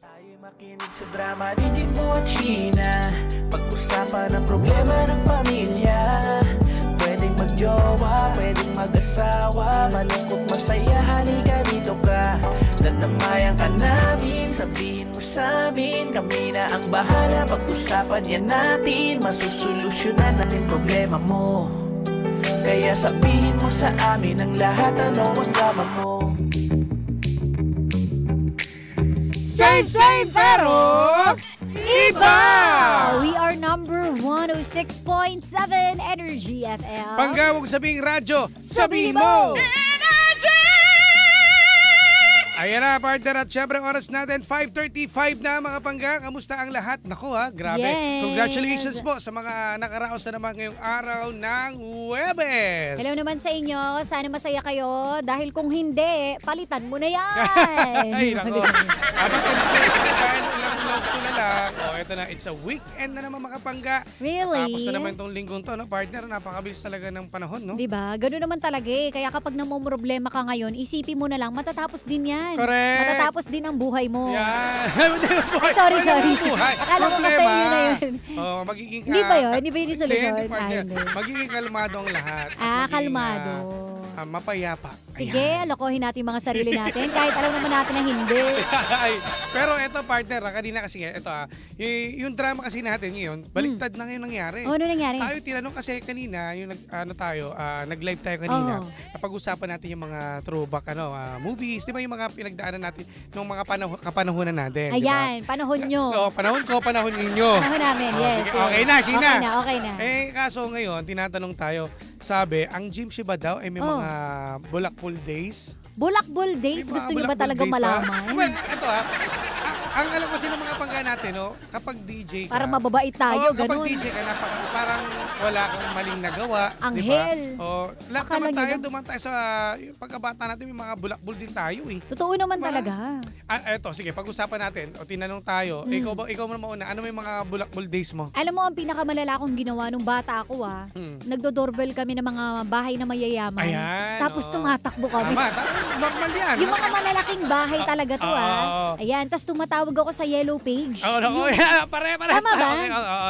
Tayo'y makinig sa drama ni Jimbo at Sheena. Pag-usapan ang problema ng pamilya. Pwedeng magjowa, pwedeng mag-asawa. Malungkot, masaya, halika dito ka. Dadamayan ka namin, sabihin mo sa amin. Kami na ang bahala, pag-usapan yan natin. Masusolusyonan natin problema mo. Kaya sabihin mo sa amin ang lahat, ano ang drama mo. Same, pero iba! We are number 106.7 Energy FM. Panggawag sabing radyo, sabihin mo! Ayan na, partner, at syempre oras natin 5:35 na mga pangga. Kamusta ang lahat? Naku grabe. Yes. Congratulations po sa mga nakaraos na naman ngayong araw ng Huwebes. Hello naman sa inyo. Sana masaya kayo. Dahil kung hindi, palitan mo na yan. Ay, naku. Habang kasi dahil ilang love ko na lang. Ito na, it's a weekend na naman mga pangga. Really? Tapos na naman itong linggong to, no? Partner, napakabilis talaga ng panahon, no? Diba? Ganoon naman talaga eh. Kaya kapag namumroblema ka ngayon, isipin mo na lang, matatapos din yan. Correct. Matatapos din ang buhay mo. Yan. Sorry. Buhay. Akala ko sa inyo na yun. Magiging Hindi ba yun? Hindi ba yun yung solusyon? Hindi, partner. Hindi. Magiging kalmado ang lahat. Magiging, Kalmado. Mapayapa. Sige, alokohin natin yung mga sarili natin. Kahit alam naman natin na hindi. Pero eto partner, kanina kasi ito yung drama kasi natin ngayon, baliktad na ngayon nangyari. Ano nangyari? Tayo tinanong kasi kanina, yung nag-live tayo kanina. Oh. Napag-usapan natin yung mga throwback movies, di ba yung mga pinagdaanan natin nung mga kapanahonan natin. Ayan, diba? panahon nyo. Panahon ko, panahon ninyo. Panahon namin, yes. Sige. Okay na, Sheena. Okay na. Kaso ngayon, tinatanong tayo, sabi, ang Gym Shiba daw ay may mga bulakbol days. Bulakbol days? Gusto nyo ba talaga malaman? Well, ito ang alam kasi ng mga pangga natin, kapag DJ ka. Para mababait tayo, kapag ganun. DJ ka, parang wala kang maling nagawa. Anghel. Diba? Lahat Akala naman tayo, nyo duman tayo sa pagkabata natin, may mga bulakbol din tayo eh. Totoo naman talaga. Eto, sige, pag-usapan natin. Tinanong tayo, ikaw mo mauna, ano may mga bulakbol days mo? Alam mo, ang pinakamalala kong ginawa nung bata ako nagdo-doorbell kami ng mga bahay na mayayaman. Ayan. Tapos tumatakbo kami. Normal yan. Yung mga malalaking bahay talaga to Ayan, tapos tumatawag ako sa yellow page. Pare-pares. Tama ba?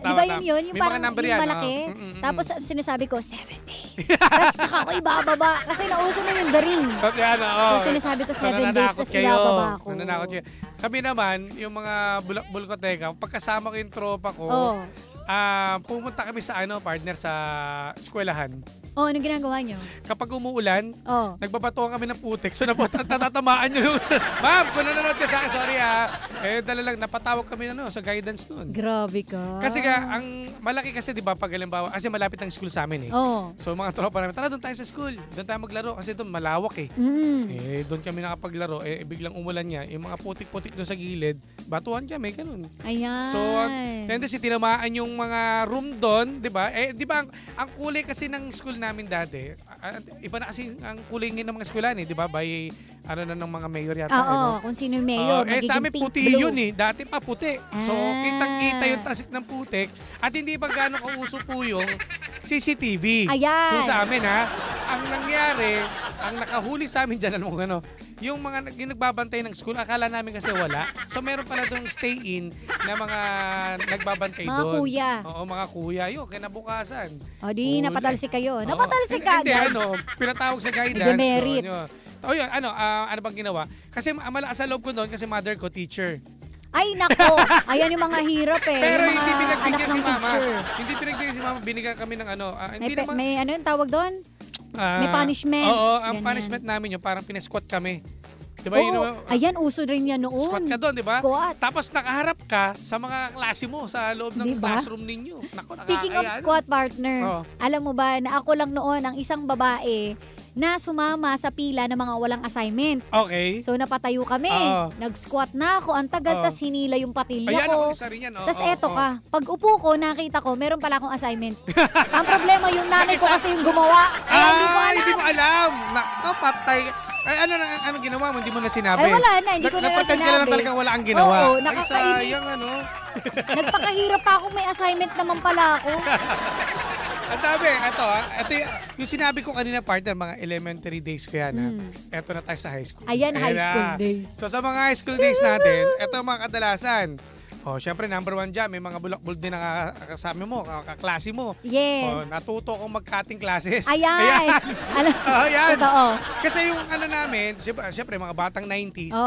Di ba yun? Yung may parang mga yung malaki. Tapos sinasabi ko, 7 days. Tapos tsaka ako ibababa. Kasi nauso na yung the ring. So sinasabi ko 7 days, tapos ibababa ako. Nananakot kayo. Kami naman, yung mga bulakbol ko, pagkasama ko yung tropa ko, pumunta kami sa partner sa eskwelahan. Anong ginagawa nyo? Kapag umuulan, nagbabatuan kami ng putik. So natatamaan nyo. Ma'am, kung nanonood ka sa akin, sorry dala lang, napatawag kami sa guidance noon. Grabe ka. Kasi ang malaki kasi, di ba, pag halimbawa, kasi malapit ang school sa amin eh. So mga tropa namin, tara doon tayo sa school. Doon tayo maglaro kasi doon malawak eh. Doon kami nakapaglaro, biglang umulan niya. Yung mga putik-putik doon sa gilid, batuhan kami, ganun. Ayan. So, tendency, tinamaan yung mga room doon, di ba? Di ba, ang kulay kasi ng school namin dati, iba na kasi ang kulay ng mga eskwelahan di ba? By, ng mga mayor yata. Kung sino yung mayor, sa amin pink, puti blue. yun dati pa puti. So, kitang-kita yung tasik ng putik at hindi pa gano'ng kauso po yung CCTV. Ayan. Yung sa amin ang nangyari, ang nakahuli sa amin dyan, yung mga yung nagbabantay ng school, akala namin kasi wala. So, meron pala doon stay-in na mga nagbabantay doon. Mga kuya. Oo, mga kuya. Yun, kinabukasan. Di napatalsik kayo. Napatalsik ka. Hindi, pinatawag sa guidance. Demerit. Yun, ano bang ginawa? Kasi malakas sa loob ko doon kasi mother ko, teacher. Ay, nako. Ayan yung mga hirap Pero yung mga hindi pinagbigyan si mama. teacher. Hindi pinagbigyan si mama. Binigyan kami ng may ano yung tawag doon? May punishment. Oo, ang punishment namin yung parang pinesquat kami. Diba, ayan, uso rin yan noon. Squat ka doon, di ba? Squat. Tapos nakaharap ka sa mga klase mo sa loob ng classroom ninyo. Naku, Speaking of squat, partner, alam mo ba na ako lang noon ang isang babae na sumama sa pila ng mga walang assignment. Okay. So napatayo kami. Nag-squat na ako. Ang tagal, tas hinila yung patilya ko. Ayan, isa rin yan. Tas eto ka. Pag upo ko, nakita ko, meron pala akong assignment. Ang problema, yung nanay ko kasi yung gumawa. Hindi mo alam. Naku, patay. Ano ginawa mo? Hindi mo na sinabi. Ay, wala na. Hindi ko na sinabi. Napatid ka lang talagang wala ang ginawa. Oo, nakakainis. Ay, sayang Nagpakahirap pa ako. May assignment naman pala ako. Ang dami. Ito yung sinabi ko kanina, partner, mga elementary days ko yan. Eto na tayo sa high school. Ayan, high school days. So sa mga high school days natin, eto ang mga kadalasan. Syempre, number 1 dyan, may mga bulak-bulak din na kasama mo, kaklase mo. Yes. Natuto akong mag-cutting classes. Ayan. Ayan. Totoo. Kasi yung namin, syempre, mga batang 90s,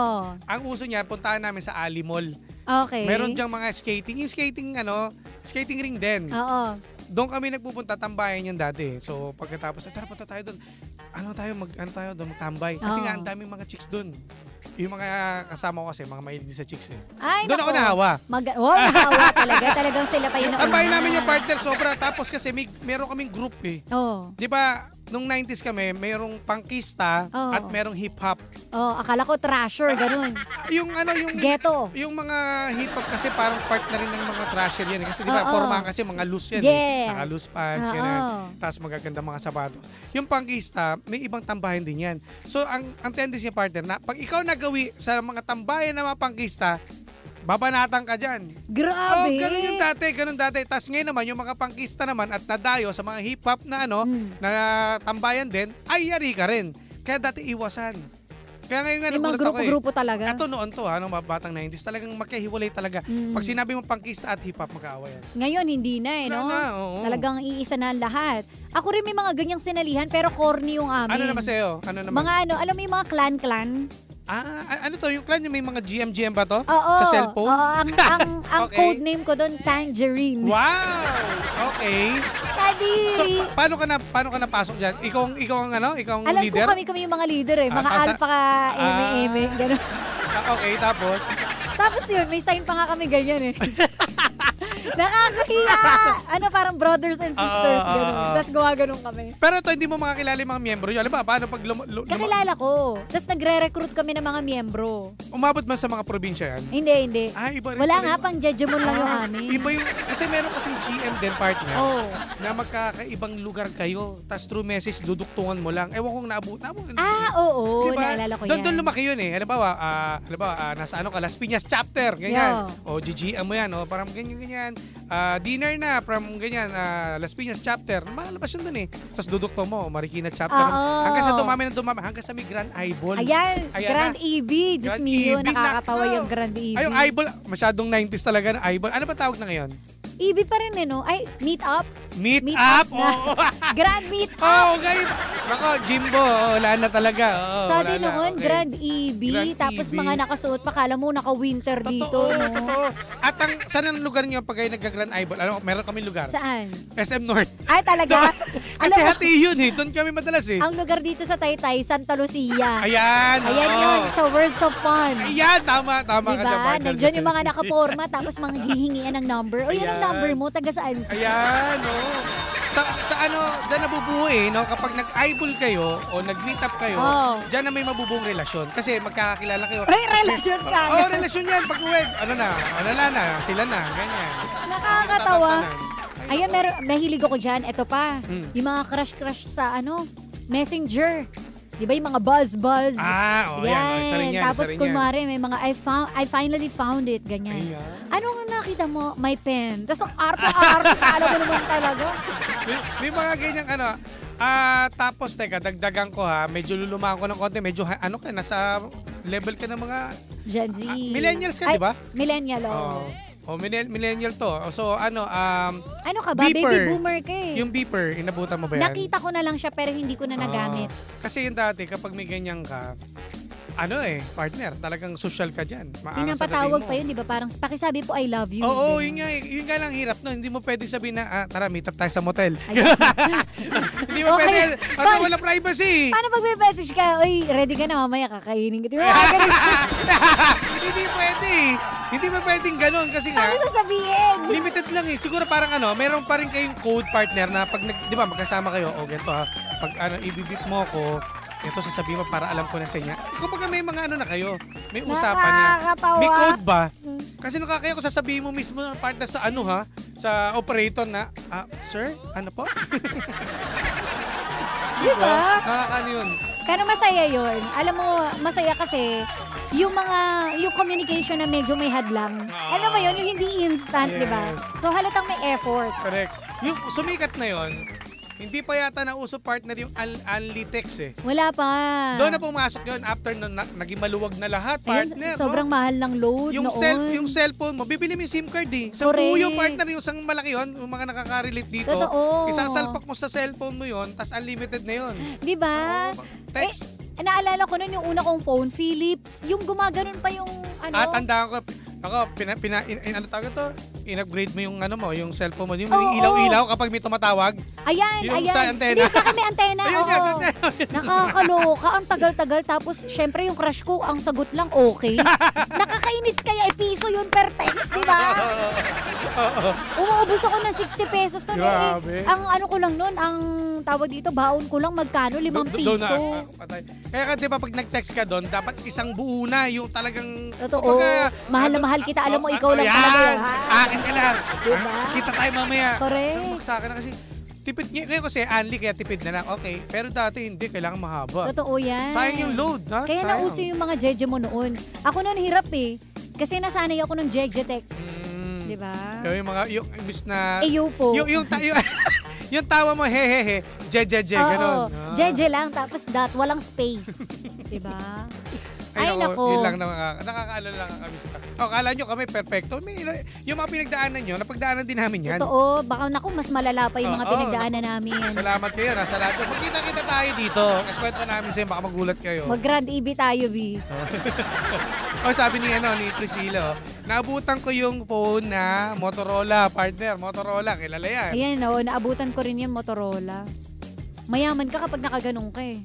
ang uso niya, puntahan namin sa Ali Mall. Okay. Meron dyang mga skating. Yung skating ring din. Oo. Doon kami nagpupunta, tambayan yan dati. So, pagkatapos, tara, punta tayo doon. Magtambay. Kasi nga, ang daming mga chicks doon. Yung mga kasama ko kasi, mga mahilig sa chicks eh. Doon ako nahawa. Nahawa talaga. Talagang sila pa yung tambayan namin yung partner, sobra. Tapos kasi, meron kaming group eh. Di ba, nung 90s kami, mayroong pangkista at merong hip-hop. Akala ko trasher, ganun. yung ghetto. Yung mga hip-hop kasi parang part na rin ng mga trasher yan. Kasi di ba, formahan kasi mga loose yan. Yes. Naka-loose pants, ganun. Tapos magaganda mga sapatos. Yung pangkista, may ibang tambahan din yan. So, ang tendency niya, partner, na pag ikaw nagawi sa mga tambayan ng mga pangkista, babanatan ka dyan. Grabe. Ganun dati. Tapos ngayon naman, yung mga pangkista naman at nadayo sa mga hip-hop na na tambayan din, ay yari ka rin. Kaya dati iwasan. Kaya ngayon nga nagulat ako grupo talaga. Ito noon to nung mga batang 90s, talagang magkahiwalay talaga. Pag sinabi mo pangkista at hip-hop, magkaawayan. Ngayon, hindi na no? Talagang iisa na lahat. Ako rin may mga ganyang sinalihan, pero corny yung amin. Ano naman sa'yo? Ano naman? Mga alam mo yung mga clan-clan? Ano to? Yung clan, may mga GM ba to? Oo. Sa cellphone? Oo, ang Okay. code name ko doon, Tangerine. Wow! Okay. Daddy! So, paano ka napasok dyan? Ikaw ang Alam leader? ko kami yung mga leader eh. Mga alpha ka, eme, gano'n. Okay, tapos? Tapos yun, may sign pa nga kami ganyan eh. Nakakahiya! Parang brothers and sisters, gano'n. Tapos gawa-ganon kami. Pero ito, hindi mo makakilala yung mga miyembro yun. Alam ba, paano pag Kakilala ko. Tapos nagre-recruit kami ng mga miyembro. Umabot man sa mga probinsya yan? Hindi. Iba rin. Wala nga, pang judgemon lang yung amin. Iba yung, kasi meron kasing GM din, partner, na magkakaibang lugar kayo. Tapos through message, duduktungan mo lang. Ewan kong naabot. Oo. Diba? Naalala ko yan. Doon lumaki yun eh. Halimbawa, nasa Las Piñas chapter, ganyan. O GGM mo yan, parang ganyan. Dinner na from ganyan, Las Piñas chapter. Malalabas yun dun eh. Tapos dudukto mo, Marikina chapter. Hanggang sa dumami, hanggang sa may Grand Eyeball. Ayan Grand EB. Diyos mio, nakakatawa yung Grand EB. Ay, yung Eyeball, masyadong 90s talaga na Eyeball. Ano ba tawag na ngayon? EB pa rin no? Ay, Meet Up. Meet Up? Oo. Grand Meet Up. Okay. Nako, Jimbo, wala na talaga. Sa din noon, Grand EB. Tapos mga nakasuot pa, kala mo naka-winter dito. Totoo. At saan ang lugar niyo pag kayo nagka-Grand Eyeball? Meron kami lugar. Saan? SM North. Ay, talaga? Kasi hati yun eh. Doon kami madalas eh. Ang lugar dito sa Taytay, Santa Lucia. Ayan yun, sa Worlds of Fun. Ayan, tama ka sa partner. Nandiyan yung mga nakaporma, tapos mga hihingian ng number. O, yan ang number mo, taga saan? Ayan, Sa dyan nabubuo eh, kapag nag-eyeball kayo o nag-meet up kayo, dyan na may mabubuong relasyon. Kasi magkakakilala kayo. Ay, relasyon ka. Relasyon yan. Pag-uwed, sila na, ganyan. Nakakatawa. Ayan, nahilig ako dyan. Ito pa, yung mga crush-crush sa Messenger. Di ba yung mga buzz? Yan. Tapos kunwari, may mga I finally found it, ganyan. Ayan. Ano nga nakita mo? My pen. Tapos ang arte-arte, kala mo naman talaga. May mga ganyang tapos teka, dagdagan ko medyo lulumaan ko ng konti, medyo nasa level ka ng mga Gen Z. Millennials ka, di ba? Millennial, millennial to. So, ano ka ba? beeper. Baby boomer ka eh. Yung beeper, inabutan mo ba yan? Nakita ko na lang siya pero hindi ko na nagamit. Kasi yung dati, kapag may ganyan ka, partner, talagang social ka dyan. Pinapatawag pa yun, di ba? Parang pakisabi po, I love you. Oo, yun nga lang hirap, no? Hindi mo pwede sabihin na, tara, meet up tayo sa motel. Hindi mo pwede, kasi wala privacy. Paano pag may message ka, oy, ready ka na, mamaya kakainin ka. Hindi pwede. Hindi pa pwedeng ganun kasi nga. Paano sasabihin? Limited lang eh. Siguro parang meron pa rin kayong code partner na pag, di ba, magkasama kayo, ganito pag ibibip mo ako, ito sasabihin mo para alam ko na sa inyo. Kumbaga may mga na kayo. May usapan na. May code ba? Kasi nung kaya ko sasabihin mo mismo ng partner sa sa operator na, sir, ano po? Diba? Nakakano yun. Pero masaya yun. Alam mo, masaya kasi yung communication na medyo may hadlang. Alam mo yun, yung hindi instant, di ba? So halatang may effort. Correct. Yung sumikat na yun, Hindi pa yata nauso partner yung Unli Text eh. Wala pa. Doon na pumasok yun after naging maluwag na lahat, partner. Ayun, sobrang mahal ng load yung noon. Yung cellphone mo, bibili mo yung SIM card eh. Isang buo yung partner, yung isang malaki yun, yung mga nakaka-relate dito. Totoo. Isang salpak mo sa cellphone mo yun, tas unlimited na yun. Di ba? Text. Naalala ko nun yung una kong phone, Philips. Yung gumaganon pa yung ano. Tandaan ko. Ako, ano tawag ito? In-upgrade mo yung ano mo, yung cellphone mo. Yung ilaw-ilaw kapag may tumatawag. Ayan. Sa antena. Hindi, sa akin may antena. Ayun, antena. Nakakaloka. Ang tagal-tagal. Tapos, syempre, yung crush ko, ang sagot lang, okay. Nakakainis kaya, piso yun per text, di ba? Umuubos ako ng 60 pesos na Grabe. Ang ano ko lang nun, ang tawag dito, baon ko lang magkano, 5 piso. Kaya di ba pag nag-text ka doon, dapat isang buo na, yung talagang... Totoo. Mahal na mahal kita. Alam mo, ikaw lang talaga yun. Akin ka lang. Diba? Kita tayo mamaya. Correct. Sa akin na kasi, tipid niya. Ngayon kasi Unli, kaya tipid na lang. Okay. Pero dati hindi, kailangan mahaba. Totoo yan. Sayang yung load. Ha? Kaya sayang. nauso yung mga jeje mo noon. Ako noon hirap eh. Kasi nasanay ako ng jeje text. Diba? Yung mga, yung imbis na... Eyo po. Yung tawa mo, hehehe, jejeje, gano'n. Jeje lang, tapos walang space. Diba? Ay, nako. Yun lang nakakaalala lang kami. Kala nyo kami perfecto. Yung mga pinagdaanan nyo, napagdaanan din namin yan. Totoo. Baka naku, mas malala pa yung mga pinagdaanan namin. Salamat kayo. Nasa lahat. Magkita-kita tayo dito. Kasi kwento namin sa'yo, baka magulat kayo. Mag-Grand EB tayo, B. Sabi ni Priscilla, naabutan ko yung phone na Motorola, partner. Motorola, kilala yan. Ayan, naabutan ko rin yan, Motorola. Mayaman ka kapag nakaganong ka eh.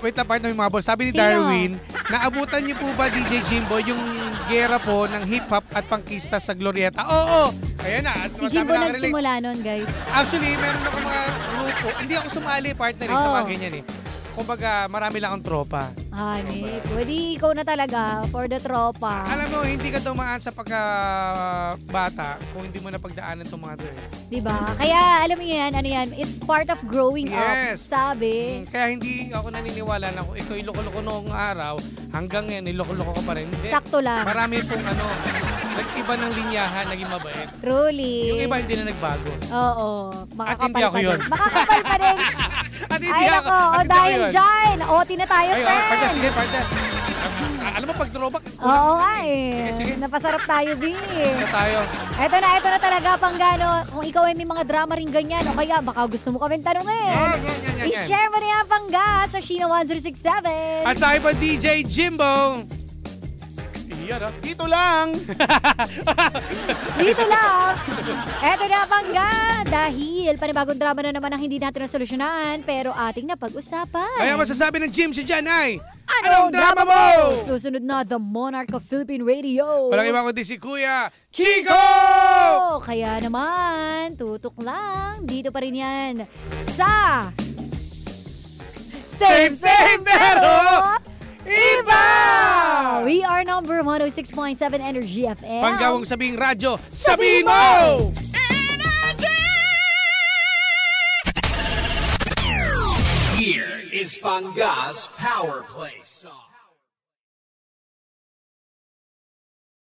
Wait lang, partner, yung mga boss. Sabi ni Darwin, naabutan niyo po ba, DJ Jimbo, yung gera po ng hip-hop at pangkista sa Glorieta? Oo! Ayan na. Si Jimbo nagsimula nun, guys. Actually, meron ako mga grupo. Hindi ako sumali, partner, sa mga ganyan eh. Kumbaga, marami lang akong tropa. Honey, pwede ikaw na talaga for the tropa. Alam mo, hindi ka dumaan sa pagka-bata kung hindi mo napagdaanan itong mga to eh. Diba? Kaya, alam mo yan, ano yan, it's part of growing up, sabi. Kaya hindi ako naniniwala na kung ikaw iloko-loko noong araw, hanggang ngayon, iloko-loko ka pa rin. Hindi. Sakto lang. Marami pong nag-iba ng linyahan, naging mabait. Truly. Yung iba hindi na nagbago. Oo. At hindi ako yun. Makakapal pa din. At hindi ako. Dahil dyan, OT na tayo, friend. Partner, sige, partner. Alam mo, pag throwback. Oo nga eh. Sige. Napasarap tayo, B. Ito tayo. Ito na talaga, Panggano. Kung ikaw ay may mga drama rin ganyan, o kaya baka gusto mo kaming tanungin. Yan. I-share mo na yan, Pangga, sa Sheena 1067. At sa iba, DJ Jimbo. Dito lang. Dito lang. Eto na, Pangga. Dahil panibagong drama na naman ang hindi natin nasolusyonan, pero ating napag-usapan. Kaya masasabi ng Jim si Jan ay, anong drama mo? Susunod na, The Monarch of Philippine Radio. Walang iba kundi si Kuya Chico! Kaya naman, tutok lang. Dito pa rin yan sa Same pero iba! We are number 106.7 Energy FM. Panggawang sabing radyo, sabihin mo! Energy! Here is Pangga's Power Play song.